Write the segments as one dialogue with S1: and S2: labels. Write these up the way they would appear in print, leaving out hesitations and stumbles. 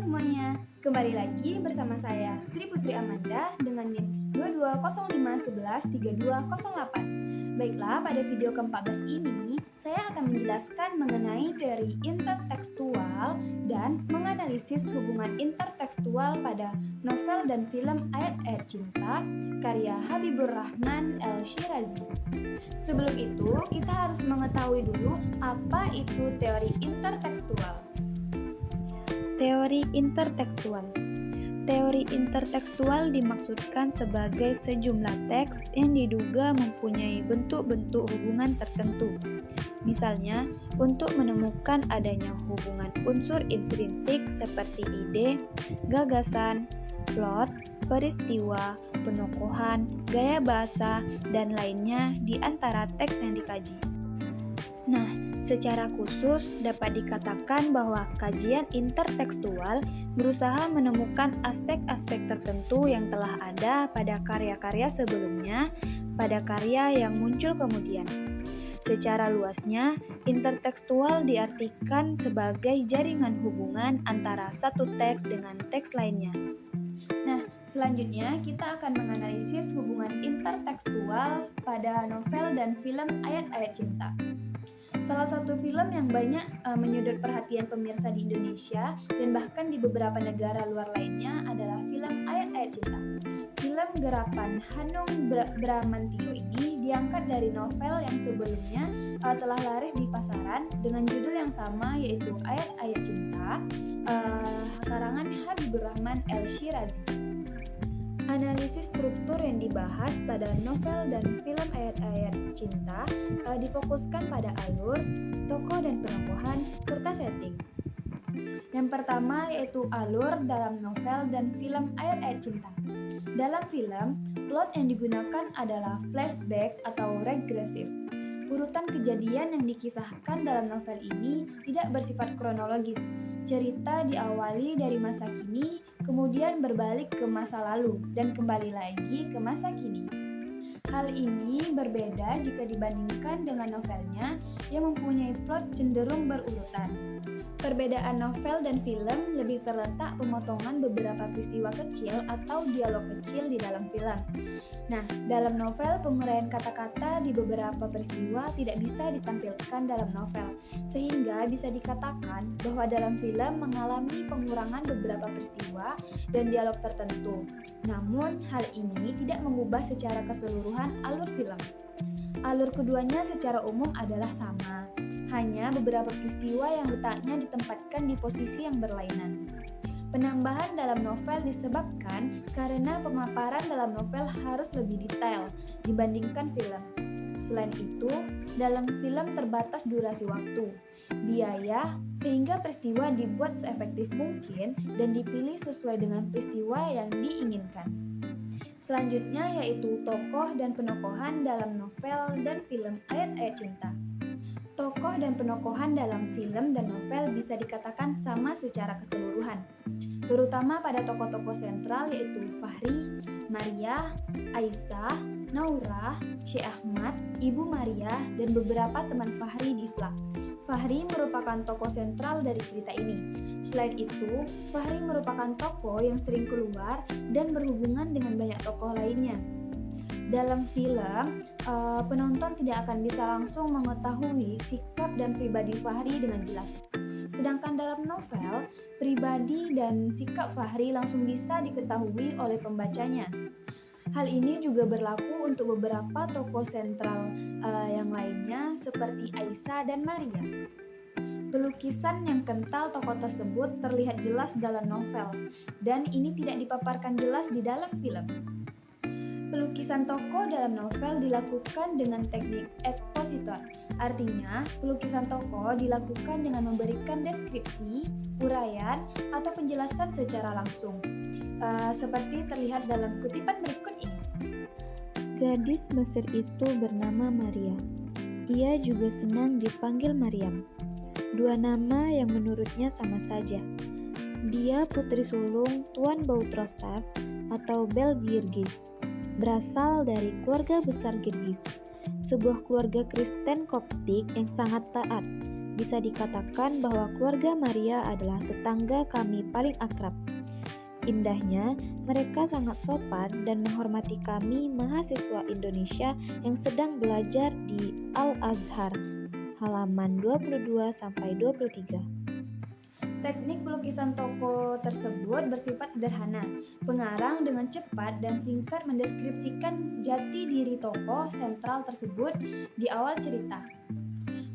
S1: semuanya, kembali lagi bersama saya Tri Putri Amanda dengan NIM 2205113208. Baiklah, pada video ke-14 ini saya akan menjelaskan mengenai teori intertekstual dan menganalisis hubungan intertekstual pada novel dan film Ayat-Ayat Cinta karya Habibur Rahman El-Shirazi. Sebelum itu, kita harus mengetahui dulu apa itu teori intertekstual.
S2: Teori intertekstual. Teori intertekstual dimaksudkan sebagai sejumlah teks yang diduga mempunyai bentuk-bentuk hubungan tertentu. Misalnya, untuk menemukan adanya hubungan unsur intrinsik seperti ide, gagasan, plot, peristiwa, penokohan, gaya bahasa, dan lainnya di antara teks yang dikaji. Nah, secara khusus dapat dikatakan bahwa kajian intertekstual berusaha menemukan aspek-aspek tertentu yang telah ada pada karya-karya sebelumnya pada karya yang muncul kemudian. Secara luasnya, intertekstual diartikan sebagai jaringan hubungan antara satu teks dengan teks lainnya.
S1: Nah, selanjutnya kita akan menganalisis hubungan intertekstual pada novel dan film Ayat-Ayat Cinta. Salah satu film yang banyak menyedot perhatian pemirsa di Indonesia dan bahkan di beberapa negara luar lainnya adalah film Ayat-Ayat Cinta. Film garapan Hanung Bramantyo ini diangkat dari novel yang sebelumnya telah laris di pasaran dengan judul yang sama, yaitu Ayat-Ayat Cinta, karangan Habibur Rahman El-Shirazi. Analisis struktur yang dibahas pada novel dan film Ayat-Ayat Cinta difokuskan pada alur, tokoh dan penokohan, serta setting. Yang pertama yaitu alur dalam novel dan film Ayat-Ayat Cinta. Dalam film, plot yang digunakan adalah flashback atau regresif. Urutan kejadian yang dikisahkan dalam novel ini tidak bersifat kronologis. Cerita diawali dari masa kini, kemudian berbalik ke masa lalu, dan kembali lagi ke masa kini. Hal ini berbeda jika dibandingkan dengan novelnya yang mempunyai plot cenderung berurutan. Perbedaan novel dan film lebih terletak pemotongan beberapa peristiwa kecil atau dialog kecil di dalam film. Nah, dalam novel penguraian kata-kata di beberapa peristiwa tidak bisa ditampilkan dalam novel, sehingga bisa dikatakan bahwa dalam film mengalami pengurangan beberapa peristiwa dan dialog tertentu. Namun, hal ini tidak mengubah secara keseluruhan alur film. Alur keduanya secara umum adalah sama, hanya beberapa peristiwa yang letaknya ditempatkan di posisi yang berlainan. Penambahan dalam novel disebabkan karena pemaparan dalam novel harus lebih detail dibandingkan film. Selain itu, dalam film terbatas durasi waktu, biaya, sehingga peristiwa dibuat seefektif mungkin dan dipilih sesuai dengan peristiwa yang diinginkan. Selanjutnya yaitu tokoh dan penokohan dalam novel dan film Ayat-Ayat Cinta. Tokoh dan penokohan dalam film dan novel bisa dikatakan sama secara keseluruhan, terutama pada tokoh-tokoh sentral yaitu Fahri, Maria, Aisyah, Naura, Syekh Ahmad, Ibu Maria, dan beberapa teman Fahri di Flak. Fahri merupakan tokoh sentral dari cerita ini. Selain itu, Fahri merupakan tokoh yang sering keluar dan berhubungan dengan banyak tokoh lainnya. Dalam film, penonton tidak akan bisa langsung mengetahui sikap dan pribadi Fahri dengan jelas. Sedangkan dalam novel, pribadi dan sikap Fahri langsung bisa diketahui oleh pembacanya. Hal ini juga berlaku untuk beberapa tokoh sentral yang lainnya seperti Aisyah dan Maria. Pelukisan yang kental tokoh tersebut terlihat jelas dalam novel, dan ini tidak dipaparkan jelas di dalam film. Pelukisan tokoh dalam novel dilakukan dengan teknik ekspositor. Artinya, pelukisan tokoh dilakukan dengan memberikan deskripsi, uraian, atau penjelasan secara langsung. Seperti terlihat dalam kutipan berikut ini.
S2: Gadis Mesir itu bernama Maria. Ia juga senang dipanggil Maryam. Dua nama yang menurutnya sama saja. Dia putri sulung Tuan Bautroslav atau Bel Girgis, berasal dari keluarga besar Girgis, sebuah keluarga Kristen Koptik yang sangat taat. Bisa dikatakan bahwa keluarga Maria adalah tetangga kami paling akrab. Indahnya, mereka sangat sopan dan menghormati kami mahasiswa Indonesia yang sedang belajar di Al-Azhar, halaman 22-23.
S1: Teknik pelukisan toko tersebut bersifat sederhana. Pengarang dengan cepat dan singkat mendeskripsikan jati diri tokoh sentral tersebut di awal cerita.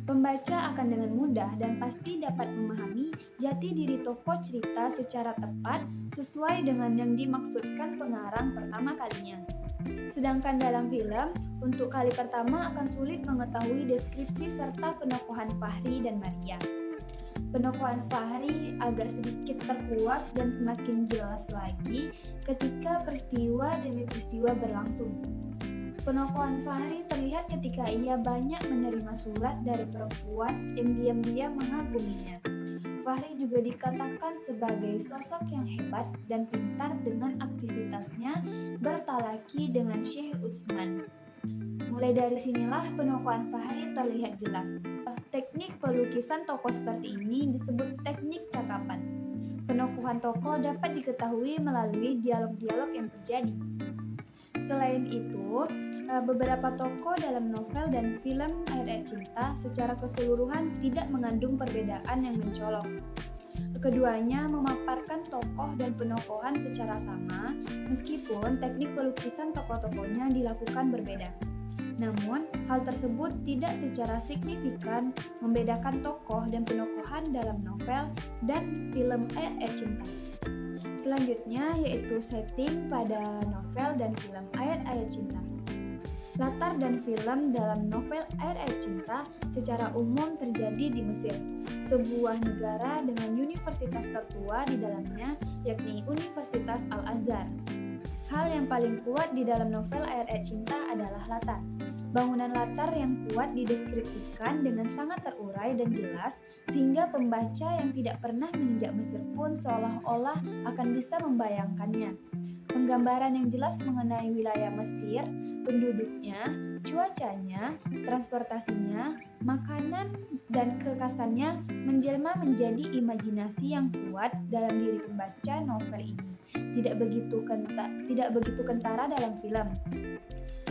S1: Pembaca akan dengan mudah dan pasti dapat memahami jati diri tokoh cerita secara tepat sesuai dengan yang dimaksudkan pengarang pertama kalinya. Sedangkan dalam film, untuk kali pertama akan sulit mengetahui deskripsi serta penokohan Fahri dan Maria. Penokohan Fahri agak sedikit terkuat dan semakin jelas lagi ketika peristiwa demi peristiwa berlangsung. Penokohan Fahri terlihat ketika ia banyak menerima surat dari perempuan yang diam-diam mengaguminya. Fahri juga dikatakan sebagai sosok yang hebat dan pintar dengan aktivitasnya bertalaki dengan Syekh Utsman. Mulai dari sinilah penokohan Fahri terlihat jelas. Teknik pelukisan tokoh seperti ini disebut teknik cakapan. Penokohan tokoh dapat diketahui melalui dialog-dialog yang terjadi. Selain itu, beberapa tokoh dalam novel dan film Ayat-Ayat Cinta secara keseluruhan tidak mengandung perbedaan yang mencolok. Keduanya memaparkan tokoh dan penokohan secara sama, meskipun teknik pelukisan tokoh-tokohnya dilakukan berbeda. Namun, hal tersebut tidak secara signifikan membedakan tokoh dan penokohan dalam novel dan film Ayat-Ayat Cinta. Selanjutnya yaitu setting pada novel dan film Ayat-Ayat Cinta. Latar dan film dalam novel Ayat-Ayat Cinta secara umum terjadi di Mesir, sebuah negara dengan universitas tertua di dalamnya, yakni Universitas Al-Azhar. Hal yang paling kuat di dalam novel Ayat-Ayat Cinta adalah latar. Bangunan latar yang kuat dideskripsikan dengan sangat terurai dan jelas, sehingga pembaca yang tidak pernah menginjak Mesir pun seolah-olah akan bisa membayangkannya. Penggambaran yang jelas mengenai wilayah Mesir, penduduknya, cuacanya, transportasinya, makanan, dan kekhasannya menjelma menjadi imajinasi yang kuat dalam diri pembaca novel ini. Tidak begitu kentara dalam film.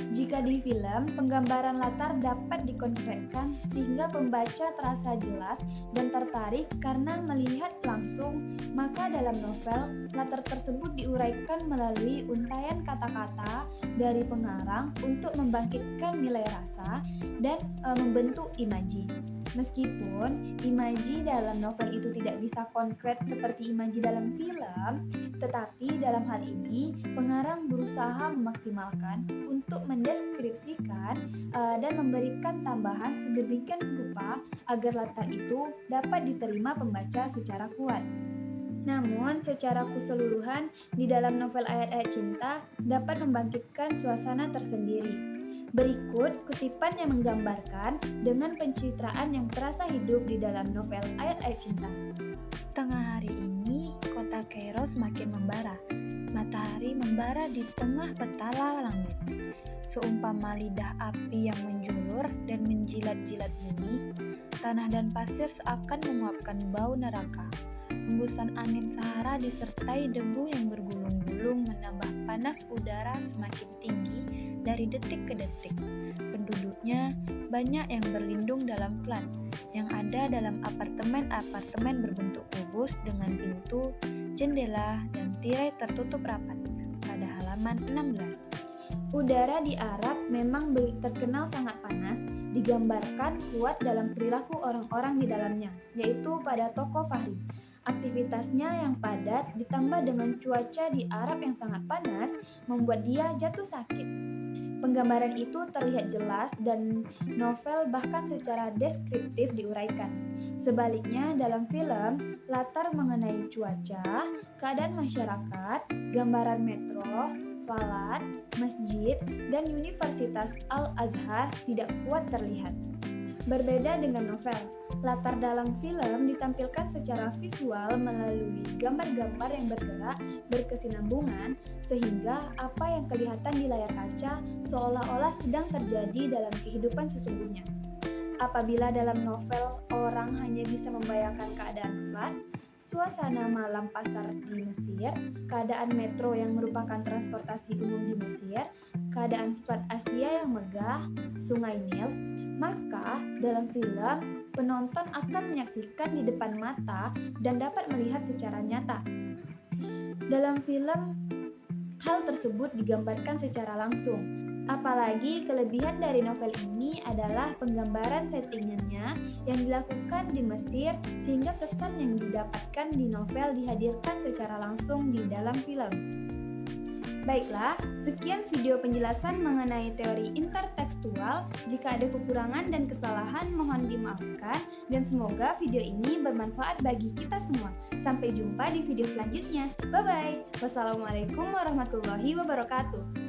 S1: Jika di film, penggambaran latar dapat dikonkretkan sehingga pembaca terasa jelas dan tertarik karena melihat langsung, maka dalam novel, latar tersebut diuraikan melalui untaian kata-kata dari pengarang untuk membangkitkan nilai rasa dan membentuk imaji. Meskipun imaji dalam novel itu tidak bisa konkret seperti imaji dalam film, tetapi dalam hal ini pengarang berusaha memaksimalkan untuk mendeskripsikan dan memberikan tambahan sedemikian rupa agar latar itu dapat diterima pembaca secara kuat. Namun, secara keseluruhan, di dalam novel Ayat-Ayat Cinta dapat membangkitkan suasana tersendiri. Berikut kutipan yang menggambarkan dengan pencitraan yang terasa hidup di dalam novel Ayat-Ayat Cinta.
S2: Tengah hari ini, kota Kairo semakin membara. Matahari membara di tengah petala langit. Seumpama lidah api yang menjulur dan menjilat-jilat bumi, tanah dan pasir seakan menguapkan bau neraka. Hembusan angin Sahara disertai debu yang bergulung-gulung menambah panas udara semakin tinggi dari detik ke detik. Penduduknya banyak yang berlindung dalam flat, yang ada dalam apartemen-apartemen berbentuk kubus dengan pintu, jendela, dan tirai tertutup rapat. Pada halaman 16.
S1: Udara di Arab memang terkenal sangat panas, digambarkan kuat dalam perilaku orang-orang di dalamnya, yaitu pada tokoh Fahri. Aktivitasnya yang padat ditambah dengan cuaca di Arab yang sangat panas membuat dia jatuh sakit. Penggambaran itu terlihat jelas dan novel bahkan secara deskriptif diuraikan. Sebaliknya dalam film, latar mengenai cuaca, keadaan masyarakat, gambaran metro, falat, masjid, dan Universitas Al-Azhar tidak kuat terlihat. Berbeda dengan novel, latar dalam film ditampilkan secara visual melalui gambar-gambar yang bergerak berkesinambungan sehingga apa yang kelihatan di layar kaca seolah-olah sedang terjadi dalam kehidupan sesungguhnya. Apabila dalam novel orang hanya bisa membayangkan keadaan flat, suasana malam pasar di Mesir, keadaan metro yang merupakan transportasi umum di Mesir, keadaan flat Asia yang megah, sungai Nil, maka dalam film penonton akan menyaksikan di depan mata dan dapat melihat secara nyata. Dalam film, hal tersebut digambarkan secara langsung. Apalagi kelebihan dari novel ini adalah penggambaran settingannya yang dilakukan di Mesir sehingga kesan yang didapatkan di novel dihadirkan secara langsung di dalam film. Baiklah, sekian video penjelasan mengenai teori intertekstual. Jika ada kekurangan dan kesalahan mohon dimaafkan dan semoga video ini bermanfaat bagi kita semua. Sampai jumpa di video selanjutnya. Bye bye. Wassalamualaikum warahmatullahi wabarakatuh.